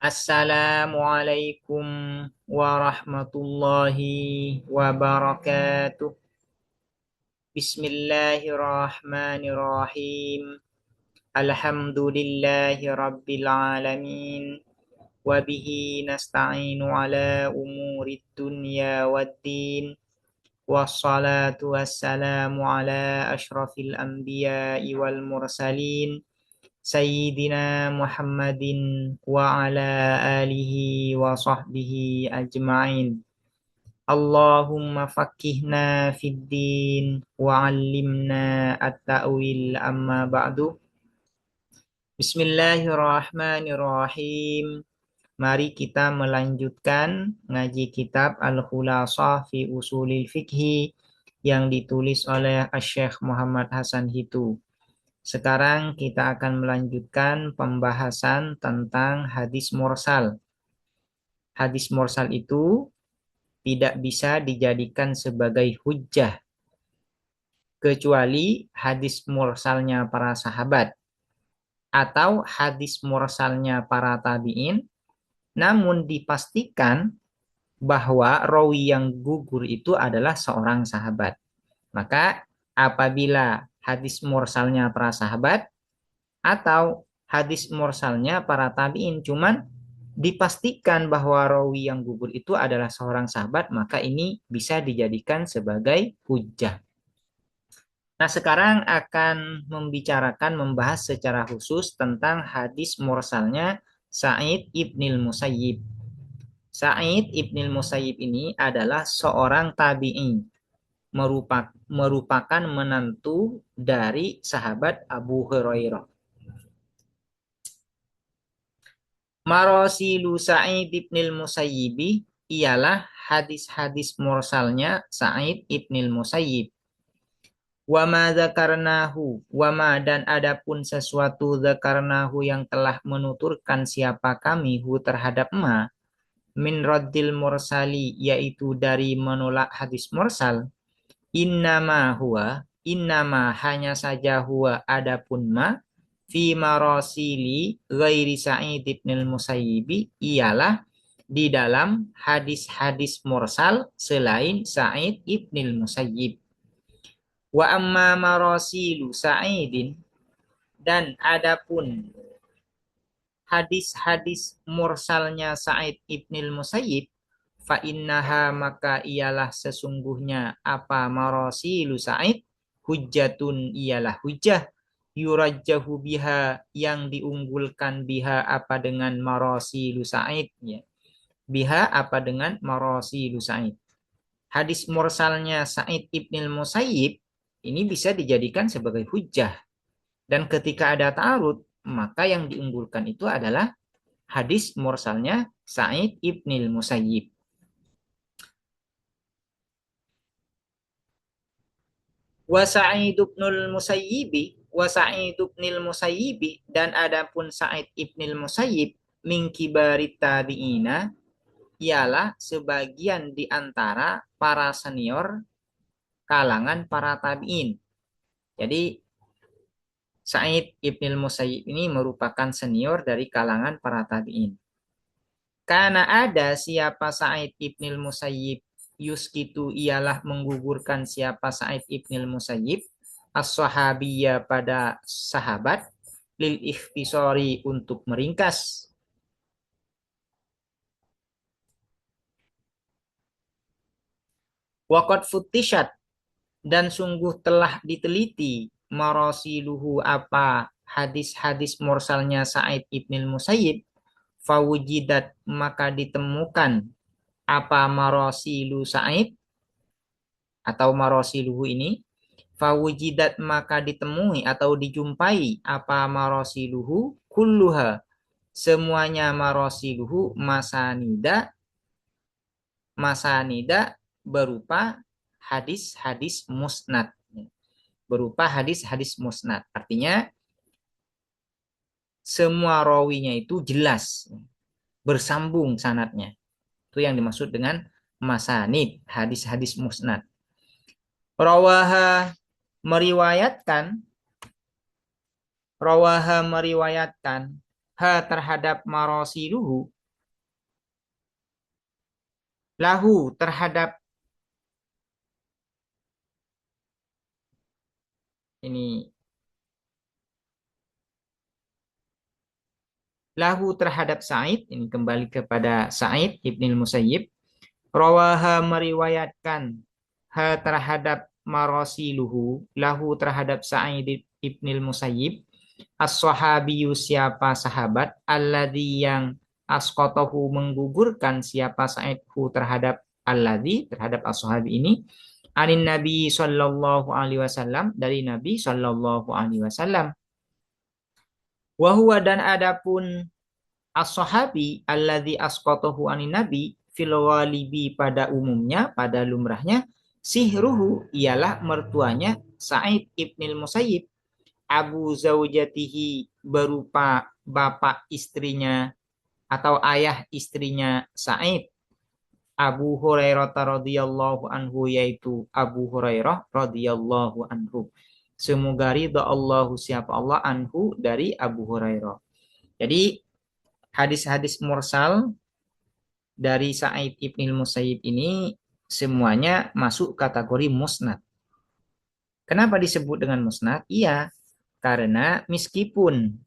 Assalamualaikum warahmatullahi wabarakatuh. Bismillahirrahmanirrahim. Alhamdulillahi rabbil alamin. Wabihi nasta'inu ala umurid dunya waddin. Wassalatu wassalamu ala ashrafil anbiya'i wal mursalin. Sayyidina Muhammadin wa ala alihi wa sahbihi ajma'in. Allahumma fakihna fid din wa 'allimna at-ta'wil amma ba'du. Bismillahirrahmanirrahim. Mari kita melanjutkan ngaji kitab Al-Khulasah fi Usulil Fiqhi yang ditulis oleh Asy-Syaikh Muhammad Hasan Hitu. Sekarang kita akan melanjutkan pembahasan tentang hadis mursal. Hadis mursal itu tidak bisa dijadikan sebagai hujjah kecuali hadis mursalnya para sahabat atau hadis mursalnya para tabi'in, namun dipastikan bahwa rawi yang gugur itu adalah seorang sahabat. Maka apabila hadis mursalnya para sahabat atau hadis mursalnya para tabi'in cuman dipastikan bahwa rawi yang gugur itu adalah seorang sahabat, maka ini bisa dijadikan sebagai hujjah. Nah, sekarang akan membahas secara khusus tentang hadis mursalnya Sa'id ibnil Musayyib. Sa'id ibnil Musayyib ini adalah seorang tabi'i, merupakan menantu dari sahabat Abu Hurairah. Marasilu Sa'id ibnil Musayyibi ialah hadis-hadis mursalnya Sa'id ibnil Musayyib. Wama dzakarnahu, wama dan adapun sesuatu dzakarnahu yang telah menuturkan siapa kami hu terhadap ma min raddil mursali, yaitu dari menolak hadis mursal. Innama hanya saja huwa adapun ma fi marasili ghairi Sa'id ibnil Musayyibi ialah di dalam hadis-hadis mursal selain Sa'id ibnil Musayyib. Wa amma marasilu Sa'idin, dan adapun hadis-hadis mursalnya Sa'id ibnil Musayyib, fa innaha maka ialah sesungguhnya apa marasilu Sa'id hujjatun ialah hujjah yurajjahu biha yang diunggulkan biha apa dengan marasilu Sa'id ya. Biha apa dengan marasilu Sa'id. Hadis mursalnya Sa'id ibnil Musayyib ini bisa dijadikan sebagai hujjah. Dan ketika ada ta'arud, maka yang diunggulkan itu adalah hadis mursalnya Sa'id ibnil Musayyib. Wa Sa'id ibnul Musayyibi dan adapun Sa'id ibnil Musayyib min kibarit tabi'ina ialah sebagian di antara para senior kalangan para tabi'in. Jadi Sa'id ibnil Musayyib ini merupakan senior dari kalangan para tabi'in. Karena ada siapa Sa'id ibnil Musayyib yuskitu ialah menggugurkan siapa Sa'id ibnil Musayyib as-sahabiyya pada sahabat lil ikhtisari untuk meringkas. Waqad futishat dan sungguh telah diteliti marasiluhu apa hadis-hadis mursalnya Sa'id ibnil Musayyib, fawujidat maka ditemukan apa marasilu Sa'id atau marasiluhu ini, fawujidat maka ditemui atau dijumpai apa marasiluhu kulluha semuanya marasiluhu masanida berupa hadis-hadis musnad. Artinya semua rawinya itu jelas, bersambung sanadnya. Itu yang dimaksud dengan masanid, hadis-hadis musnad. Rawaha meriwayatkan ha terhadap marasiluhu lahu terhadap ini lahu terhadap Sa'id, ini kembali kepada Sa'id Ibnil Musayyib, rawaha meriwayatkan ha terhadap marasiluhu lahu terhadap Sa'id Ibnil Musayyib as-sahabiyyu siapa sahabat alladzi yang asqatahu menggugurkan siapa Sa'idhu terhadap alladzi terhadap as-sahabi ini anin Nabi sallallahu alaihi wasallam dari Nabi sallallahu alaihi wasallam wa huwa dan adapun as-sahabi alladzi asqatahu anin nabi fil ghalibi pada umumnya pada lumrahnya sihruhu ialah mertuanya Sa'id ibnil Musayyib abu zaujatihi berupa bapak istrinya atau ayah istrinya Sa'id Abu Hurairah radhiyallahu anhu yaitu Abu Hurairah radhiyallahu anhu semoga ridha Allahu siapa Allah anhu dari Abu Hurairah. Jadi hadis-hadis mursal dari Sa'id Ibnil Musayyib ini semuanya masuk kategori musnad. Kenapa disebut dengan musnad? Iya, karena meskipun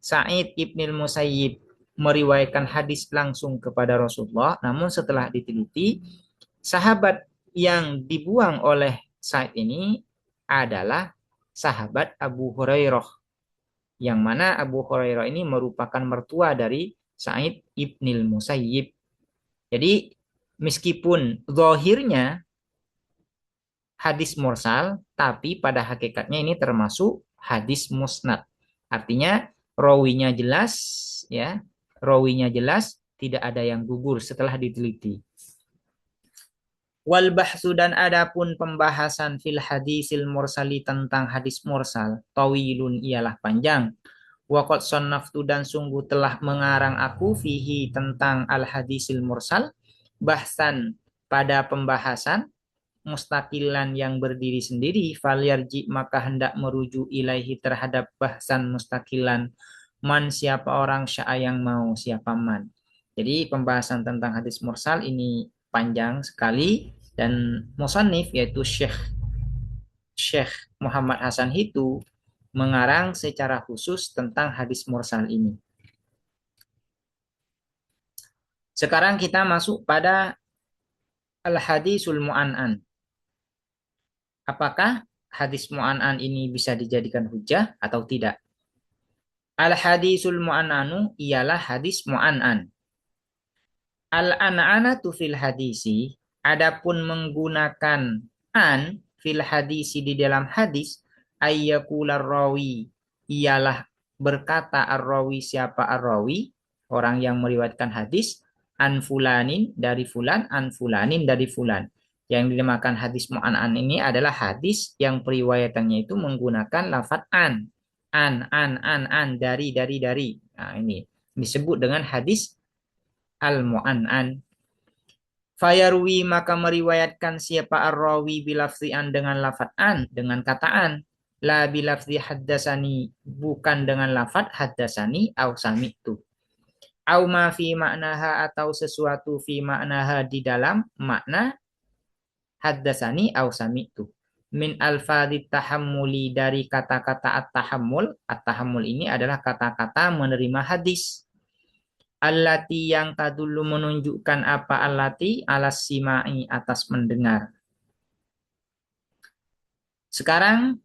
Sa'id Ibnil Musayyib meriwayatkan hadis langsung kepada Rasulullah, namun setelah diteliti, sahabat yang dibuang oleh Sa'id ini adalah sahabat Abu Hurairah, yang mana Abu Hurairah ini merupakan mertua dari Sa'id Ibnil Musayyib. Jadi meskipun zahirnya hadis mursal, tapi pada hakikatnya ini termasuk hadis musnad. Artinya rawinya jelas, ya, rawinya jelas, tidak ada yang gugur setelah diteliti. Wal bahsu dan adapun pembahasan fil hadisil mursali tentang hadis mursal, tawilun ialah panjang. Waqad sannaftu dan sungguh telah mengarang aku fihi tentang al hadisil mursal bahsan pada pembahasan mustaqilan yang berdiri sendiri falyarji maka hendak merujuk ilaihi terhadap bahasan mustaqilan man siapa orang syaa yang mau siapa man. Jadi pembahasan tentang hadis mursal ini panjang sekali dan musannif yaitu Syekh Muhammad Hasan Hitu mengarang secara khusus tentang hadis mursal ini. Sekarang kita masuk pada al-hadisul mu'an'an. Apakah hadis mu'an'an ini bisa dijadikan hujah atau tidak? Al-hadisul mu'an'anu ialah hadis mu'an'an. Al-an'anatu fil hadisi, adapun menggunakan an fil hadisi di dalam hadis, ayyakular rawi, ialah berkata ar-rawi siapa ar-rawi, orang yang meriwayatkan hadis, an fulanin dari fulan, an fulanin dari fulan. Yang dinamakan hadis mu'an'an ini adalah hadis yang periwayatannya itu menggunakan lafaz an. An, dari. Nah, ini disebut dengan hadis al-mu'an'an. Fayarwi maka meriwayatkan siapa ar-rawi bilafzi'an dengan lafaz an, dengan kataan. La bilafzi haddasani, bukan dengan lafaz haddasani au sami'tu. Au ma fi maknaha atau sesuatu fi maknaha di dalam makna haddasani au sami'tu. Min alfadit tahammuli dari kata-kata at-tahammul. At-tahammul ini adalah kata-kata menerima hadis. Allati yang tadullu menunjukkan apa allati alas simai atas mendengar. Sekarang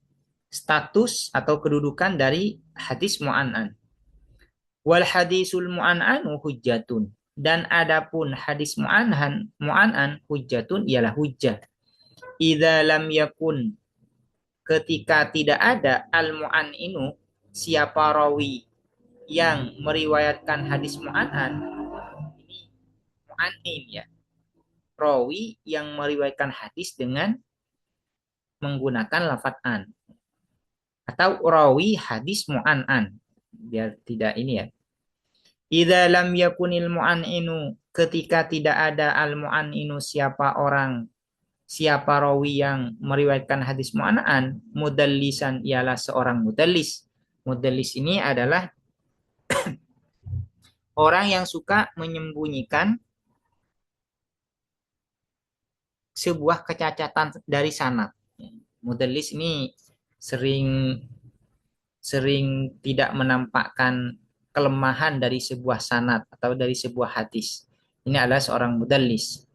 status atau kedudukan dari hadis mu'an'an. Wal hadisul mu'an'anu hujjatun. Dan adapun hadis mu'an'an hujjatun ialah hujjah. Idza lam yakun ketika tidak ada al mu'an'inu siapa rawi yang meriwayatkan hadis mu'an'an ini mu'an'in ya rawi yang meriwayatkan hadis dengan menggunakan lafaz an atau rawi hadis mu'an'an biar tidak ini ya. Idza lam yakunil mu'an'inu ketika tidak ada al mu'an'inu siapa rawi yang meriwayatkan hadis mu'an'an mudallisan ialah seorang mudallis. Mudallis ini adalah orang yang suka menyembunyikan sebuah kecacatan dari sanad. Mudallis ini sering sering tidak menampakkan kelemahan dari sebuah sanad atau dari sebuah hadis. Ini adalah seorang mudallis.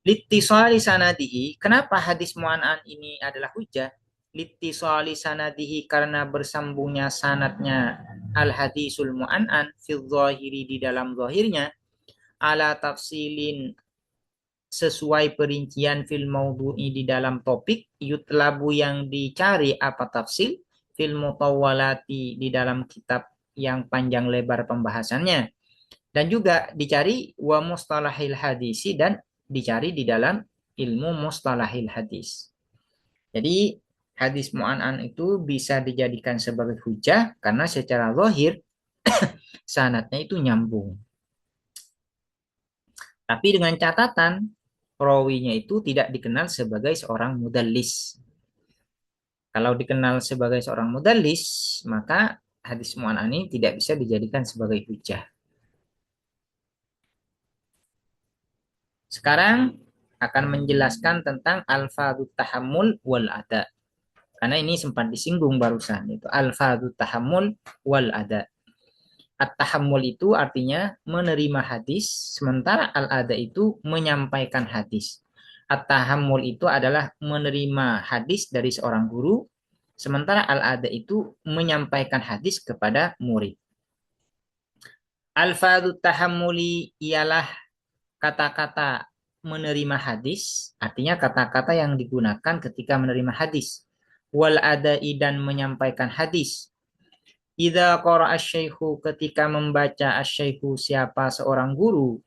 Littisali sanadihi, kenapa hadis mu'an'an ini adalah hujah? Littisali sanadihi, karena bersambungnya sanatnya al hadisul mu'an'an fil zahiri, di dalam zahirnya, ala tafsilin, sesuai perincian fil maudhu'i, di dalam topik, yutlabu, yang dicari apa tafsil, fil mutawwalati, di dalam kitab yang panjang lebar pembahasannya, dan juga dicari wa mustalahil hadisi, dan dicari di dalam ilmu mustalahil hadis. Jadi hadis mu'an'an itu bisa dijadikan sebagai hujah karena secara zahir sanadnya itu nyambung. Tapi dengan catatan rawinya itu tidak dikenal sebagai seorang mudallis. Kalau dikenal sebagai seorang mudallis, maka hadis mu'an'an ini tidak bisa dijadikan sebagai hujah. Sekarang akan menjelaskan tentang alfadut tahammul wal ada. Karena ini sempat disinggung barusan, itu alfadut tahammul wal ada. At-tahammul itu artinya menerima hadis, sementara al-ada itu menyampaikan hadis. At-tahammul itu adalah menerima hadis dari seorang guru, sementara al-ada itu menyampaikan hadis kepada murid. Alfadut tahammuli ialah kata-kata menerima hadis, artinya kata-kata yang digunakan ketika menerima hadis. Wal adai, dan menyampaikan hadis. Idza qara'a asy-syaikhu, ketika membaca asy-syaikhu siapa seorang guru,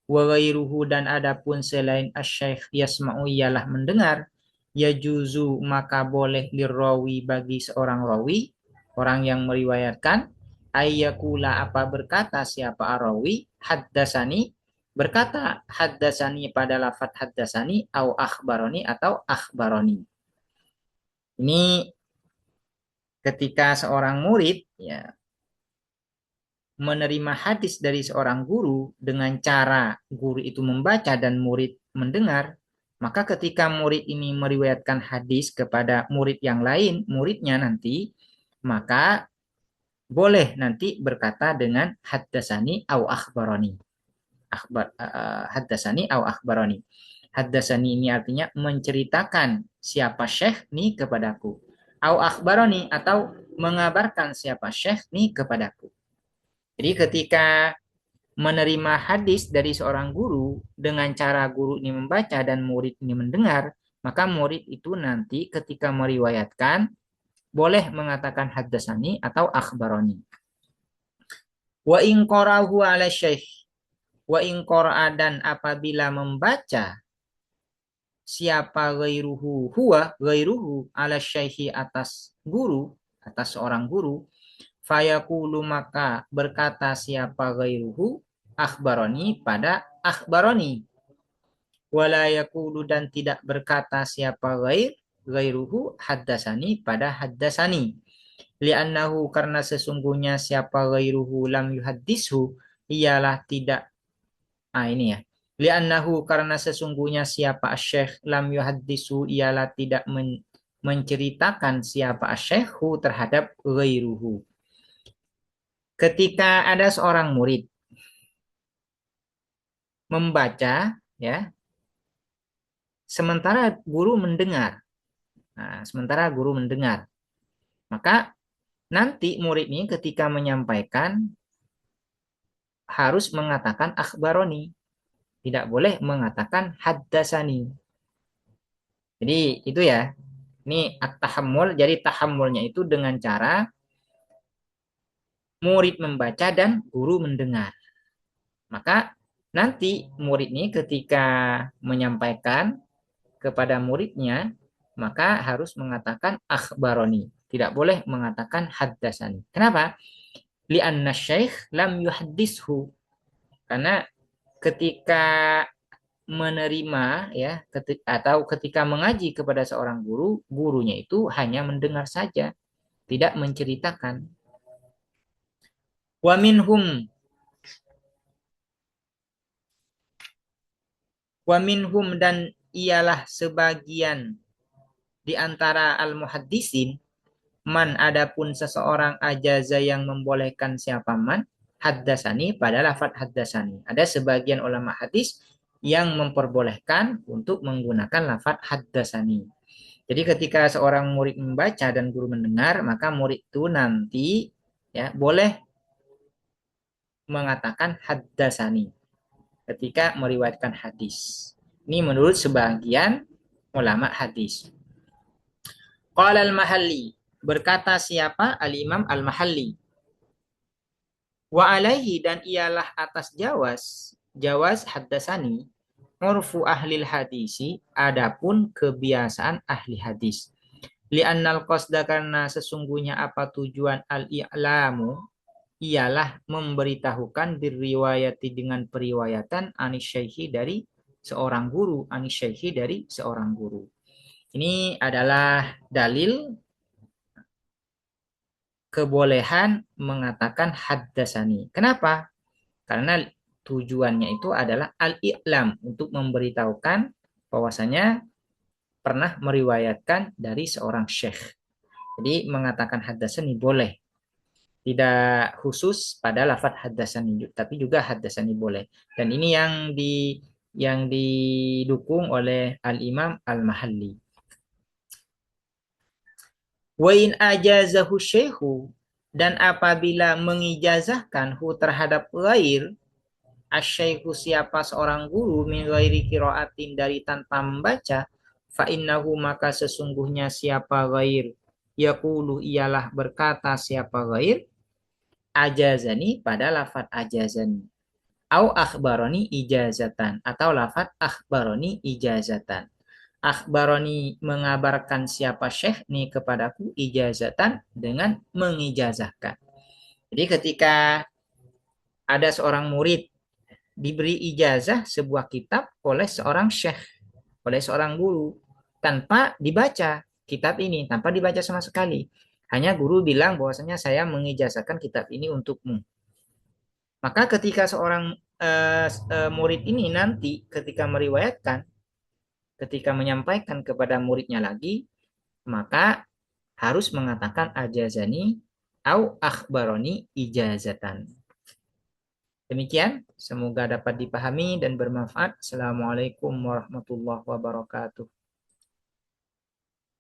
wa ghairuhu, dan adapun selain asy-syaikh, yasma'u ialah mendengar, yajuzu maka boleh lirawi bagi seorang rawi, orang yang meriwayatkan, ayyakula apa berkata siapa arawi, haddasani, berkata haddasani pada lafadz haddasani, au akhbaroni atau akhbaroni. Ini ketika seorang murid ya menerima hadis dari seorang guru dengan cara guru itu membaca dan murid mendengar, maka ketika murid ini meriwayatkan hadis kepada murid yang lain, muridnya nanti, maka boleh nanti berkata dengan haddasani au akhbaroni. Haddasani au akhbaroni. Haddasani ini artinya menceritakan siapa syekh nih kepadaku. Au akhbaroni, atau mengabarkan siapa syekh nih kepadaku. Jadi ketika menerima hadis dari seorang guru dengan cara guru ini membaca dan murid ini mendengar, maka murid itu nanti ketika meriwayatkan boleh mengatakan haddasani atau akhbaroni. Wa in qara'ahu ala syekh, wa in qara'a, dan apabila membaca siapa ghairuhu, huwa ghairuhu, ala syekhi, atas guru, atas seorang guru, fayaqulu maka berkata siapa ghairuhu, akhbaroni pada akhbaroni, wala yaqulu, dan tidak berkata siapa ghairuhu haddasani pada haddasani, li'annahu, karena sesungguhnya siapa ghairuhu lam yuhaddishu ialah tidak, ini ya, li'annahu, karena sesungguhnya siapa asyikh lam yuhaddisu ialah tidak menceritakan siapa asyikhu terhadap ghairuhu. Ketika ada seorang murid membaca ya, sementara guru mendengar. Nah, sementara guru mendengar, maka nanti murid ini ketika menyampaikan harus mengatakan akhbaroni, tidak boleh mengatakan haddasani. Jadi itu ya. Ini at-tahammul. Jadi tahammulnya itu dengan cara murid membaca dan guru mendengar. Maka nanti murid ini ketika menyampaikan kepada muridnya, maka harus mengatakan akhbaroni. Tidak boleh mengatakan haddasani. Kenapa? Li'anna syekh lam yuhaddishu. Karena ketika menerima ya atau ketika mengaji kepada seorang guru, gurunya itu hanya mendengar saja, tidak menceritakan. Wa minhum, Wa minhum dan ialah sebagian di antara al-muhaddisin man adapun seseorang ajaza yang membolehkan siapa man haddasani pada lafaz haddasani. Ada sebagian ulama hadis yang memperbolehkan untuk menggunakan lafaz haddasani. Jadi ketika seorang murid membaca dan guru mendengar, maka murid itu nanti ya boleh mengatakan haddasani ketika meriwayatkan hadis. Ini menurut sebagian ulama hadis. Qala al-Mahalli, berkata siapa? Al-Imam al-Mahalli. Wa alaihi dan ialah atas jawaz haddasani urfu ahlil hadisi adapun kebiasaan ahli hadis. Li'annal qasda karena sesungguhnya apa tujuan al-i'lamu ialah memberitahukan diriwayati dengan periwayatan anisyaihi dari seorang guru, anisyaihi dari seorang guru. Ini adalah dalil kebolehan mengatakan haddasani. Kenapa? Karena tujuannya itu adalah al-i'lam untuk memberitahukan bahwasanya pernah meriwayatkan dari seorang syekh. Jadi mengatakan haddasani boleh. Tidak khusus pada lafaz haddasani, tapi juga haddasani boleh. Dan ini yang didukung oleh Al-Imam Al-Mahalli. Wa in ajazahu syekhu dan apabila mengijazahkan hu terhadap ghair asyaikhu siapa seorang guru min ghairi qiraatin dari tanpa membaca fa innahu maka sesungguhnya siapa ghair yaqulu ialah berkata siapa ghair ajazani pada lafaz ajazani au akhbaroni ijazatan atau lafaz akhbaroni ijazatan. Akhbaroni mengabarkan siapa syekh nih kepadaku ijazatan dengan mengijazahkan. Jadi ketika ada seorang murid diberi ijazah sebuah kitab oleh seorang syekh, oleh seorang guru tanpa dibaca kitab ini, tanpa dibaca sama sekali. Hanya guru bilang bahwasanya saya mengijazahkan kitab ini untukmu. Maka ketika seorang murid ini nanti ketika meriwayatkan, ketika menyampaikan kepada muridnya lagi, maka harus mengatakan ajazani au akhbaroni ijazatan. Demikian, semoga dapat dipahami dan bermanfaat. Assalamualaikum warahmatullahi wabarakatuh.